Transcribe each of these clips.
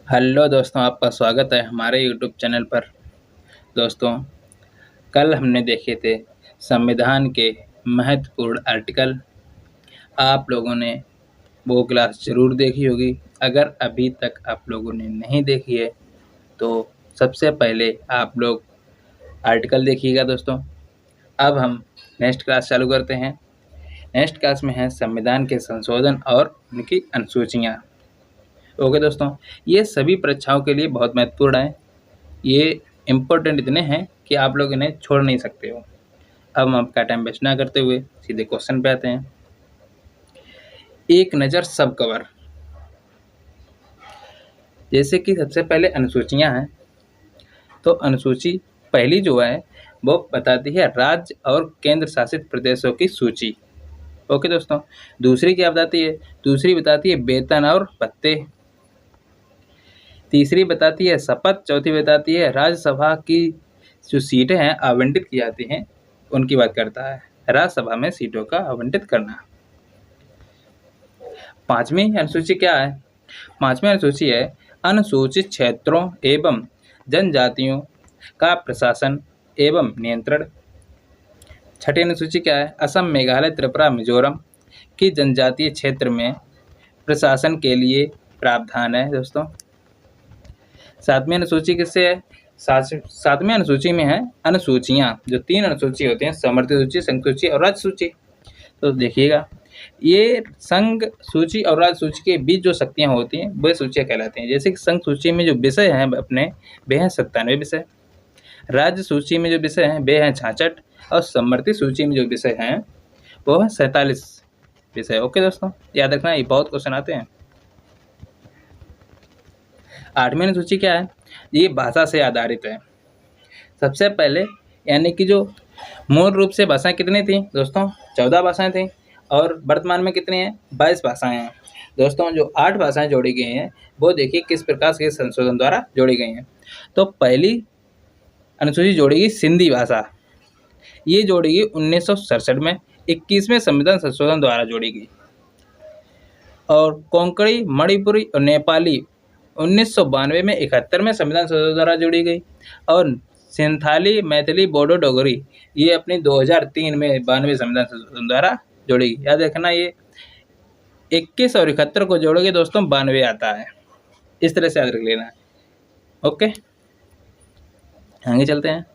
Hello दोस्तों, आपका स्वागत है हमारे यूट्यूब चैनल पर। दोस्तों, कल हमने देखे थे संविधान के महत्वपूर्ण आर्टिकल। आप लोगों ने वो क्लास ज़रूर देखी होगी। अगर अभी तक आप लोगों ने नहीं देखी है तो सबसे पहले आप लोग आर्टिकल देखिएगा दोस्तों। अब हम नेक्स्ट क्लास चालू करते हैं। नेक्स्ट क्लास में है संविधान के संशोधन और उनकी अनुसूचियाँ। ओके दोस्तों, ये सभी परीक्षाओं के लिए बहुत महत्वपूर्ण है। ये इम्पोर्टेंट इतने हैं कि आप लोग इन्हें छोड़ नहीं सकते हो। अब हम आपका टाइम वेस्ट ना करते हुए सीधे क्वेश्चन पे आते हैं। एक नज़र सब कवर। जैसे कि सबसे पहले अनुसूचियां हैं, तो अनुसूची पहली जो है वो बताती है राज्य और केंद्र शासित प्रदेशों की सूची। ओके दोस्तों, दूसरी क्या बताती है? दूसरी बताती है वेतन और भत्ते। तीसरी बताती है शपथ। चौथी बताती है राज्यसभा की जो सीटें हैं आवंटित की जाती हैं उनकी बात करता है, राज्यसभा में सीटों का आवंटित करना। पांचवी अनुसूची क्या है? पांचवी अनुसूची है अनुसूचित क्षेत्रों एवं जनजातियों का प्रशासन एवं नियंत्रण। छठी अनुसूची क्या है? असम, मेघालय, त्रिपुरा, मिजोरम की जनजातीय क्षेत्र में प्रशासन के लिए प्रावधान है दोस्तों। सातवीं अनुसूची किससे है? सातवीं अनुसूची में है अनुसूचियां। जो तीन अनुसूची होती हैं, समवर्ती सूची, संघ सूची और राज्य सूची। तो देखिएगा, ये संघ सूची और राज्य सूची के बीच जो शक्तियां होती हैं वह सूचियां कहलाती हैं। जैसे कि संघ सूची में जो विषय हैं अपने वे हैं 97 विषय, राज्य सूची में जो विषय हैं वे हैं 66 और समवर्ती सूची में जो विषय हैं वो है 47 विषय। ओके दोस्तों, याद रखना, ये बहुत क्वेश्चन आते हैं। आठवीं अनुसूची क्या है? ये भाषा से आधारित है। सबसे पहले यानी कि जो मूल रूप से भाषाएं कितनी थी दोस्तों? 14 भाषाएं थी और वर्तमान में कितनी हैं? 22 भाषाएं हैं। दोस्तों, जो 8 भाषाएं जोड़ी गई हैं वो देखिए किस प्रकार से संशोधन द्वारा जोड़ी गई हैं। तो पहली अनुसूची जोड़ी गई सिंधी भाषा। ये जोड़ी गई 1967 में, 21वें संविधान संशोधन द्वारा जोड़ी गई। और कोंकणी, मणिपुरी और नेपाली 1992 में 71वें संविधान संशोधन द्वारा जोड़ी गई। और सिंथाली, मैथिली, बोडो, डोगरी ये अपनी 2003 में 92वें संविधान संशोधन द्वारा जोड़ी गई। याद रखना, ये 21 और 71 को जोड़ोगे दोस्तों 92 आता है। इस तरह से याद रख लेना है। ओके, आगे चलते हैं।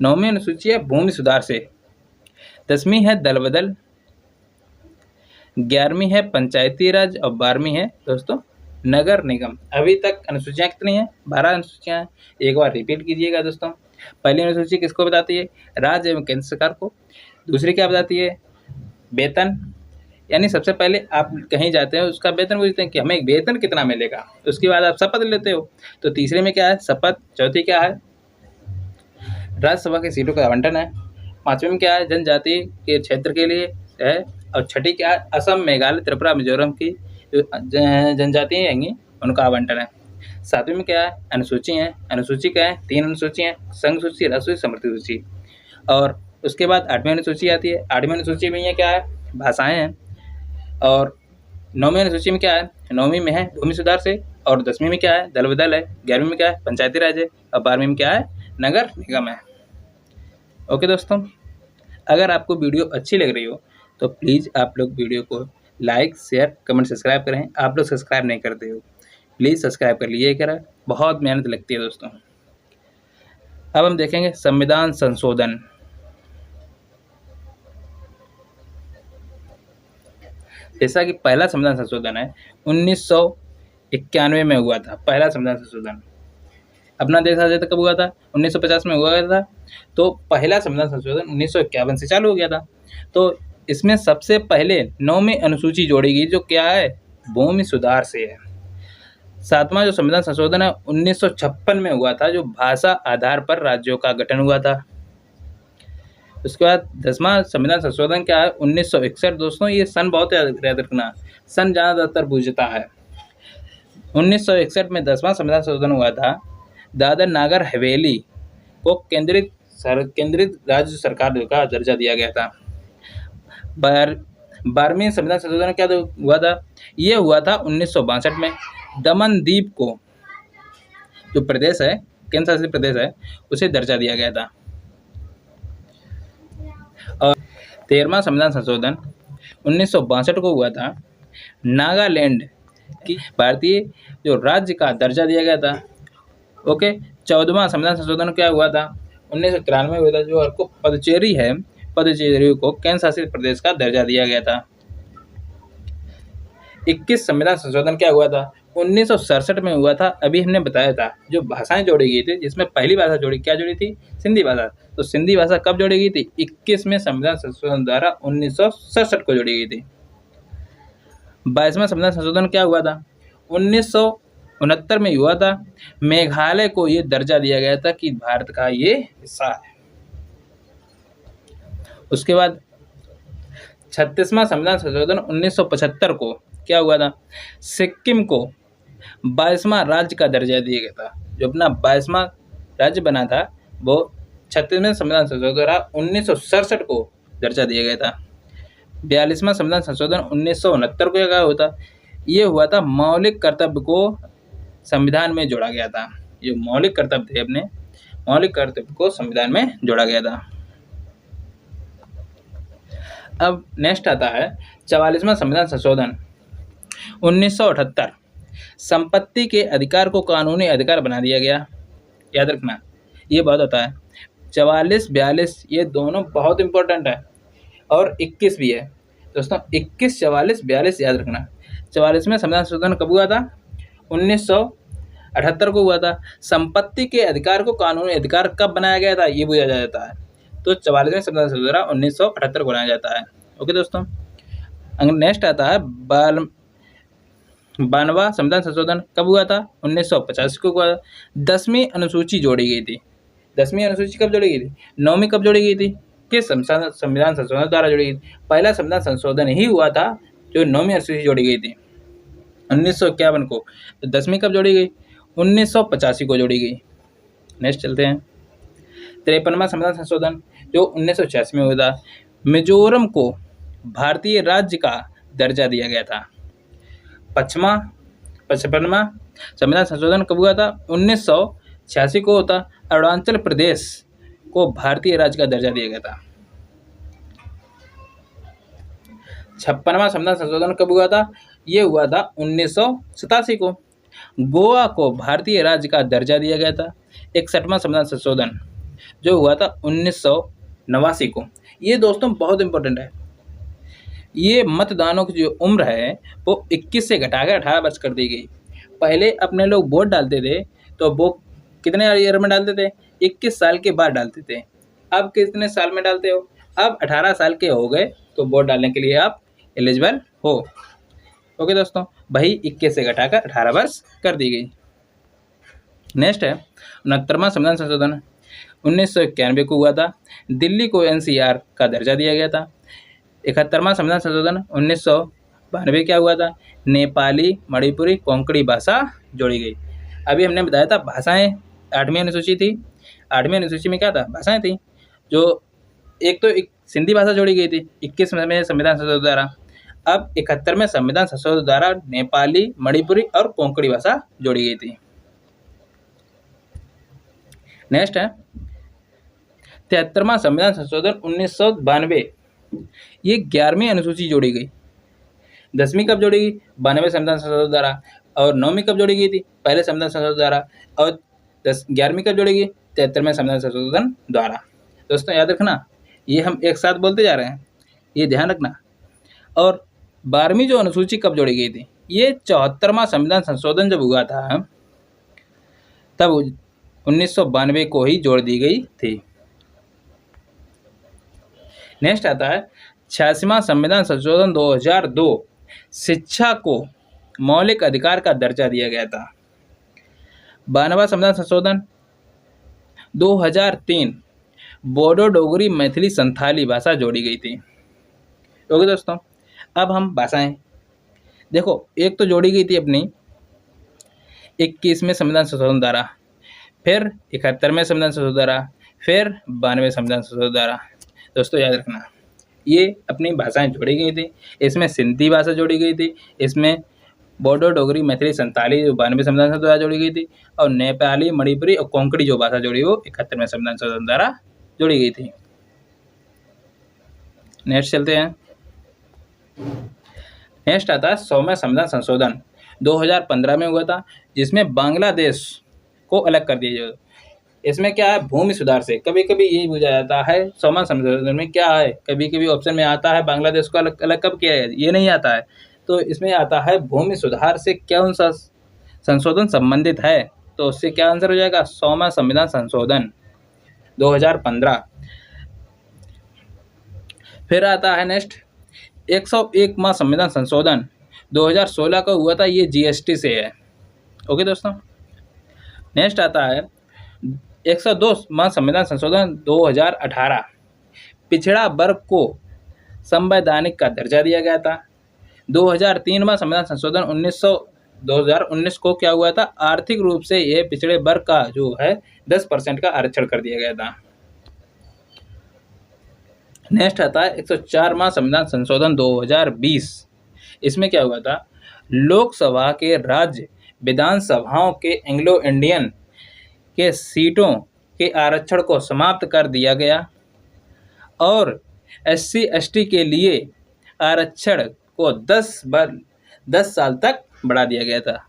9वीं अनुसूची है भूमि सुधार से। 10वीं है दल बदल। 11वीं है पंचायती राज और 12वीं है दोस्तों नगर निगम। अभी तक अनुसूचियां कितनी हैं? 12 अनुसूचियां हैं। एक बार रिपीट कीजिएगा दोस्तों। पहली अनुसूची किसको बताती है? राज्य एवं केंद्र सरकार को। दूसरी क्या बताती है? वेतन, यानी सबसे पहले आप कहीं जाते हो उसका वेतन पूछते हैं कि हमें वेतन कितना मिलेगा। उसके बाद आप शपथ लेते हो। तो तीसरे में क्या है? शपथ। चौथी क्या है? राज्यसभा की सीटों का आवंटन है। पांचवें में क्या है? जनजाति के क्षेत्र के लिए है। और छठी क्या है? असम, मेघालय, त्रिपुरा, मिजोरम की जो जनजातियाँ आएंगी उनका आवंटन है। सातवीं में क्या है? अनुसूची है। अनुसूची क्या है? 3 अनुसूची हैं, संघ सूची, राज्य सूची, समवर्ती सूची। और उसके बाद 8वीं अनुसूची आती है। 8वीं अनुसूची में ये क्या है? भाषाएं हैं। और 9वीं अनुसूची में क्या है? 9वीं में है भूमि सुधार से। और 10वीं में क्या है? दल बदल है। 11वीं में क्या है? पंचायती राज है। और 12वीं में क्या है? नगर निगम है। ओके दोस्तों, अगर आपको वीडियो अच्छी लग रही हो तो प्लीज़ आप लोग वीडियो को लाइक, शेयर, कमेंट, सब्सक्राइब करें। आप लोग सब्सक्राइब नहीं करते हो, प्लीज़ सब्सक्राइब कर लीजिए। करा बहुत मेहनत लगती है दोस्तों। अब हम देखेंगे संविधान संशोधन। जैसा कि पहला संविधान संशोधन है 1991 में हुआ था। पहला संविधान संशोधन अपना देश आजाद कब हुआ था? 1950 में हुआ था। तो पहला संविधान संशोधन 1951 से चालू हो गया था। तो इसमें सबसे पहले 9वीं अनुसूची जोड़ी गई जो क्या है? भूमि सुधार से है। 7वां जो संविधान संशोधन है 1956 में हुआ था, जो भाषा आधार पर राज्यों का गठन हुआ था। उसके बाद 10वां संविधान संशोधन क्या है? 1961। दोस्तों, ये सन बहुत याद रखना, सन ज़्यादातर पूछता है। 1961 में 10वां संविधान संशोधन हुआ था। दादर नागर हवेली को केंद्रित राज्य सरकार का दर्जा दिया गया था। 12वीं संविधान संशोधन क्या हुआ था? ये हुआ था 1962 में। दमन द्वीप को जो प्रदेश है, केंद्र शासित प्रदेश है, उसे दर्जा दिया गया था। और 13वां संविधान संशोधन 1962 को हुआ था। नागालैंड की भारतीय जो राज्य का दर्जा दिया गया था। ओके, 14वां संविधान संशोधन क्या हुआ था? 1993 में हुआ था, जो आपको पदुचेरी है, पदुचेरी को केंद्र शासित प्रदेश का दर्जा दिया गया था। 21 संविधान संशोधन क्या हुआ था? 1967 में हुआ था। अभी हमने बताया था जो भाषाएं जोड़ी गई थी, जिसमें पहली भाषा क्या जोड़ी थी? सिंधी भाषा। तो सिंधी भाषा कब जोड़ी गई थी? 21वें संविधान संशोधन द्वारा 1967 को जोड़ी गई थी। 22वां संविधान संशोधन क्या हुआ था? 1969 में हुआ था। मेघालय को ये दर्जा दिया गया था कि भारत का ये हिस्सा है। उसके बाद 36वां संविधान संशोधन 1975 को क्या हुआ था? सिक्किम को 22वां राज्य का दर्जा दिया गया था। जो अपना 22वां राज्य बना था, वो 36वें संविधान संशोधन द्वारा 1967 को दर्जा दिया गया था। 42वां संविधान संशोधन 1969 को क्या हुआ था? ये हुआ था मौलिक कर्तव्य को संविधान में जोड़ा गया था। ये मौलिक कर्तव्य थे, अपने मौलिक कर्तव्य को संविधान में जोड़ा गया था। अब नेक्स्ट आता है 44वां संविधान संशोधन 1978। संपत्ति के अधिकार को कानूनी अधिकार बना दिया गया। याद रखना, ये बहुत होता है। 44, 42 ये दोनों बहुत इंपॉर्टेंट है, और 21 भी है दोस्तों। 21, 44, 42 याद रखना। 44वें संविधान संशोधन कब हुआ था? 1978 को हुआ था। संपत्ति के अधिकार को कानूनी अधिकार कब बनाया गया था? ये पूछा जाता है। तो 44वें संविधान संशोधन द्वारा 1978 को बनाया जाता है। ओके दोस्तों, नेक्स्ट आता है 92वां संविधान संशोधन कब हुआ था? 1985 को हुआ था। 10वीं अनुसूची जोड़ी गई थी। 10वीं अनुसूची कब जोड़ी गई थी? 9वीं कब जोड़ी गई थी? किस संविधान संशोधन द्वारा जोड़ी गई थी? पहला संविधान संशोधन ही हुआ था जो 9वीं अनुसूची जोड़ी गई थी 1951 को। तो 10वीं कब जोड़ी गई? 1985 को जोड़ी गई। नेक्स्ट चलते हैं 53वां संविधान संशोधन जो 1986 में हुआ था। मिजोरम को भारतीय राज्य का दर्जा दिया गया था। 55वां संविधान संशोधन कब हुआ था? 1986 को होता। अरुणाचल प्रदेश को भारतीय राज्य का दर्जा दिया गया था। 56वां संविधान संशोधन कब हुआ था? ये हुआ था 1987 को। गोवा को भारतीय राज्य का दर्जा दिया गया था। 61वां संविधान संशोधन जो हुआ था 1989 को। ये दोस्तों बहुत इंपॉर्टेंट है। ये मतदानों की जो उम्र है वो 21 से घटाकर 18 वर्ष कर दी गई। पहले अपने लोग वोट डालते थे तो वो कितने ईयर में डालते थे? 21 साल के बाद डालते थे। अब कितने साल में डालते हो? अब 18 साल के हो गए तो वोट डालने के लिए आप एलिजिबल हो। ओके दोस्तों, वही 21 से घटाकर 18 वर्ष कर दी गई। नेक्स्ट है 69वां संविधान संशोधन 1991 को हुआ था। दिल्ली को NCR का दर्जा दिया गया था। 71वां संविधान संशोधन 1992 क्या हुआ था? नेपाली, मणिपुरी, कोंकणी भाषा जोड़ी गई। अभी हमने बताया था भाषाएं 8वीं अनुसूची थी। 8वीं अनुसूची में क्या था? भाषाएं थी। जो एक सिंधी भाषा जोड़ी गई थी 21वें संविधान संशोधन द्वारा। अब 71वें संविधान संशोधन द्वारा नेपाली, मणिपुरी और कोंकणी भाषा जोड़ी गई थी। नेक्स्ट है 73वां संविधान संशोधन 1992। ये 11वीं अनुसूची जोड़ी गई। 10वीं कब जोड़ी गई? 92वें संविधान संशोधन द्वारा। और 9वीं कब जोड़ी गई थी? पहले संविधान संशोधन द्वारा। और 11वीं कब जोड़ी गई? 73वें संविधान संशोधन द्वारा। दोस्तों याद रखना, ये हम एक साथ बोलते जा रहे हैं, ये ध्यान रखना। और 12वीं जो अनुसूची कब जोड़ी गई थी? ये 74वां संविधान संशोधन जब हुआ था तब 1992 को ही जोड़ दी गई थी। नेक्स्ट आता है 86वां संविधान संशोधन 2002। शिक्षा को मौलिक अधिकार का दर्जा दिया गया था। 92वां संविधान संशोधन 2003। बोडो, डोगरी, मैथिली, संथाली भाषा जोड़ी गई थी। ओके दोस्तों, अब हम भाषाएं देखो। एक तो जोड़ी गई थी अपनी 21वें संविधान संशोधन द्वारा, फिर 71वें संविधान संशोधन द्वारा, फिर 92वें संविधान संशोधन द्वारा। दोस्तों याद रखना, ये अपनी भाषाएं जोड़ी गई थी। इसमें सिंधी भाषा जोड़ी गई थी, इसमें बोडो, डोगरी, मैथिली, संताली जो 92 संविधान संशोधन द्वारा जोड़ी गई थी, और नेपाली, मणिपुरी और कोंकणी जो भाषा जोड़ी वो 71वें संविधान संशोधन द्वारा जोड़ी गई थी। नेक्स्ट चलते हैं। नेक्स्ट आता है 100वें संविधान संशोधन 2015 में हुआ था, जिसमें बांग्लादेश को अलग कर दिया गया। इसमें क्या है, भूमि सुधार से कभी कभी यही पूछा जाता है 100वां संशोधन में क्या है, कभी कभी ऑप्शन में आता है बांग्लादेश को अलग अलग कब किया है, ये नहीं आता है। तो इसमें आता है भूमि सुधार से कौन सा संशोधन संबंधित है, तो उससे क्या आंसर हो जाएगा, 100वां संविधान संशोधन 2015। फिर आता है नेक्स्ट 101वां संविधान संशोधन 2016 का हुआ था, ये जीएसटी से है। ओके दोस्तों। नेक्स्ट आता है 102वां संविधान संशोधन 2018, पिछड़ा वर्ग को संवैधानिक का दर्जा दिया गया था। 2003वां संविधान संशोधन 2019 को क्या हुआ था, आर्थिक रूप से ये पिछड़े वर्ग का जो है 10% का आरक्षण कर दिया गया था। नेक्स्ट आता है 104वां संविधान संशोधन 2020, इसमें क्या हुआ था, लोकसभा के राज्य विधानसभाओं के एंग्लो इंडियन के सीटों के आरक्षण को समाप्त कर दिया गया और SC ST के लिए आरक्षण को 10 साल तक बढ़ा दिया गया था।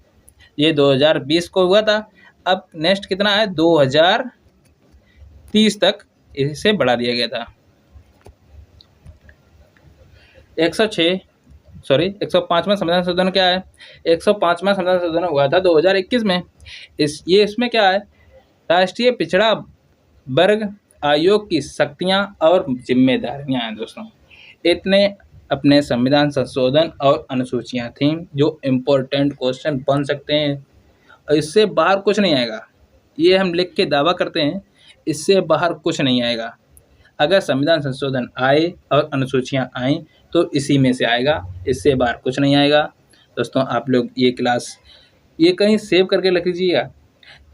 ये 2020 को हुआ था। अब नेक्स्ट कितना है, 2030 तक इसे बढ़ा दिया गया था। 105वां संविधान संशोधन क्या है, 105वां संविधान संशोधन हुआ था 2021 में। इसमें क्या है, राष्ट्रीय पिछड़ा वर्ग आयोग की शक्तियां और जिम्मेदारियां हैं दोस्तों। इतने अपने संविधान संशोधन और अनुसूचियां थी जो इम्पोर्टेंट क्वेश्चन बन सकते हैं, और इससे बाहर कुछ नहीं आएगा। ये हम लिख के दावा करते हैं, इससे बाहर कुछ नहीं आएगा। अगर संविधान संशोधन आए और अनुसूचियां आई तो इसी में से आएगा, इससे बाहर कुछ नहीं आएगा। दोस्तों आप लोग ये क्लास ये कहीं सेव करके रख लीजिएगा,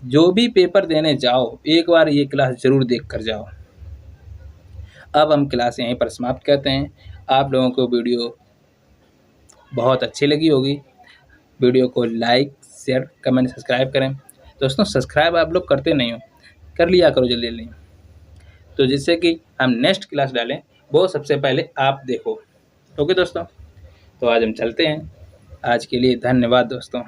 जो भी पेपर देने जाओ एक बार ये क्लास ज़रूर देख कर जाओ। अब हम क्लास यहीं पर समाप्त करते हैं। आप लोगों को वीडियो बहुत अच्छी लगी होगी। वीडियो को लाइक, शेयर, कमेंट, सब्सक्राइब करें। दोस्तों सब्सक्राइब आप लोग करते नहीं हो, कर लिया करो जल्दी जल्दी, तो जिससे कि हम नेक्स्ट क्लास डालें वो सबसे पहले आप देखो। ओके दोस्तों, तो आज हम चलते हैं। आज के लिए धन्यवाद दोस्तों।